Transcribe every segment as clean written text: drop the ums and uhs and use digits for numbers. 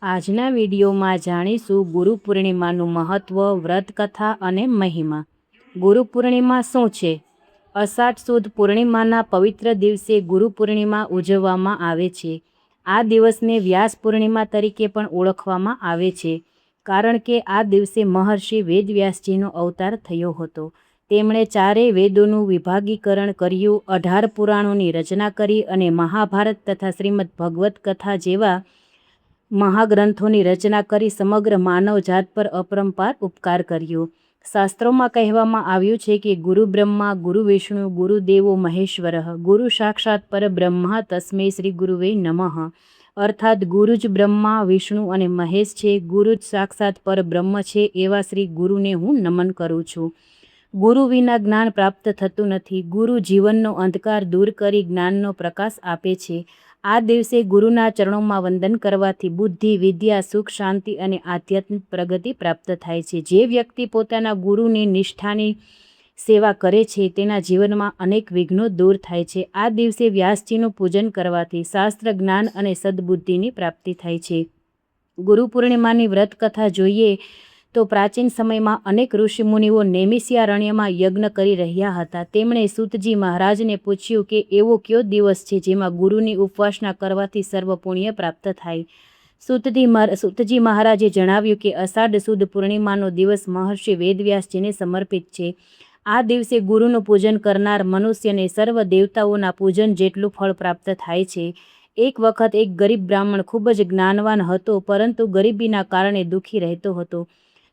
આજના વિડીયોમાં જાણીશું ગુરુ પૂર્ણિમાનું મહત્ત્વ, વ્રતકથા અને મહિમા. ગુરુ પૂર્ણિમા શું છે? અષાઢ સુદ પૂર્ણિમાના પવિત્ર દિવસે ગુરુ પૂર્ણિમા ઉજવવામાં આવે છે. આ દિવસને વ્યાસ પૂર્ણિમા તરીકે પણ ઓળખવામાં આવે છે, કારણ કે આ દિવસે મહર્ષિ વેદવ્યાસજીનો અવતાર થયો હતો. તેમણે ચારેય વેદોનું વિભાગીકરણ કર્યું, 18 પુરાણોની રચના કરી અને મહાભારત તથા શ્રીમદ ભગવદ્ કથા જેવા મહાગ્રંથોની રચના કરી સમગ્ર માનવજાત પર અપરંપાર ઉપકાર કર્યો. શાસ્ત્રોમાં કહેવામાં આવ્યું છે કે ગુરુ બ્રહ્મા, ગુરુ વિષ્ણુ, ગુરુ દેવો મહેશ્વરઃ, ગુરુ સાક્ષાત પરબ્રહ્મા તસ્મૈ શ્રી ગુરુવે નમઃ. અર્થાત ગુરુ જ બ્રહ્મા, વિષ્ણુ અને મહેશ છે, ગુરુ જ સાક્ષાત પરબ્રહ્મ છે, એવા શ્રી ગુરુને હું નમન કરું છું. ગુરુ વિના જ્ઞાન પ્રાપ્ત થતું નથી. ગુરુ જીવનનો અંધકાર દૂર કરી જ્ઞાનનો પ્રકાશ આપે છે. આ દિવસે ગુરુના ચરણોમાં વંદન કરવાથી બુદ્ધિ, વિદ્યા, સુખ, શાંતિ અને આધ્યાત્મિક પ્રગતિ પ્રાપ્ત થાય છે. જે વ્યક્તિ પોતાના ગુરુની નિષ્ઠાની સેવા કરે છે, તેના જીવનમાં અનેક વિઘ્નો દૂર થાય છે. આ દિવસે વ્યાસજીનું પૂજન કરવાથી શાસ્ત્ર જ્ઞાન અને સદબુદ્ધિની પ્રાપ્તિ થાય છે. ગુરુ પૂર્ણિમાની વ્રત કથા જોઈએ તો પ્રાચીન સમયમાં અનેક ઋષિમુનિઓ નૈમિષારણ્યમાં યજ્ઞ કરી રહ્યા હતા. તેમણે સૂતજી મહારાજને પૂછ્યું કે એવો કયો દિવસ છે જેમાં ગુરુની ઉપાસના કરવાથી સર્વ પુણ્ય પ્રાપ્ત થાય. સૂતજી મહારાજે જણાવ્યું કે અષાઢ સુદ પૂર્ણિમાનો દિવસ મહર્ષિ વેદવ્યાસજીને સમર્પિત છે. આ દિવસે ગુરુનું પૂજન કરનાર મનુષ્યને સર્વ દેવતાઓના પૂજન જેટલું ફળ પ્રાપ્ત થાય છે. એક વખત એક ગરીબ બ્રાહ્મણ ખૂબ જ જ્ઞાનવાન હતો, પરંતુ ગરીબીના કારણે દુઃખી રહેતો હતો.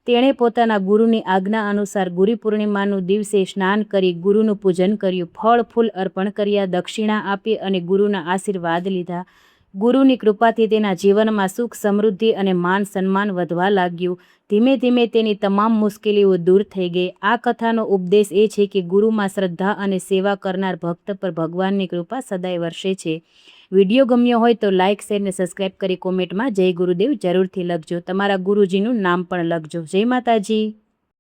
તેણે પોતાના ગુરુની આજ્ઞા અનુસાર ગુરુ પૂર્ણિમાનું દિવસે સ્નાન કરી ગુરુનું પૂજન કર્યું, ફળ ફૂલ અર્પણ કર્યા, દક્ષિણા આપી અને ગુરુના આશીર્વાદ લીધા. ગુરુની કૃપાથી તેના જીવનમાં સુખ, સમૃદ્ધિ અને માન સન્માન વધવા લાગ્યું. ધીમે ધીમે તેની તમામ મુશ્કેલીઓ દૂર થઈ ગઈ. આ કથાનો ઉપદેશ એ છે કે ગુરુમાં શ્રદ્ધા અને સેવા કરનાર ભક્ત પર ભગવાનની કૃપા સદાય વરસે છે. વિડીયો ગમ્યો હોય તો લાઇક, શેર અને સબસ્ક્રાઈબ કરી કોમેન્ટમાં જય ગુરુદેવ જરૂરથી લખજો. તમારા ગુરુજીનું નામ પણ લખજો. જય માતાજી.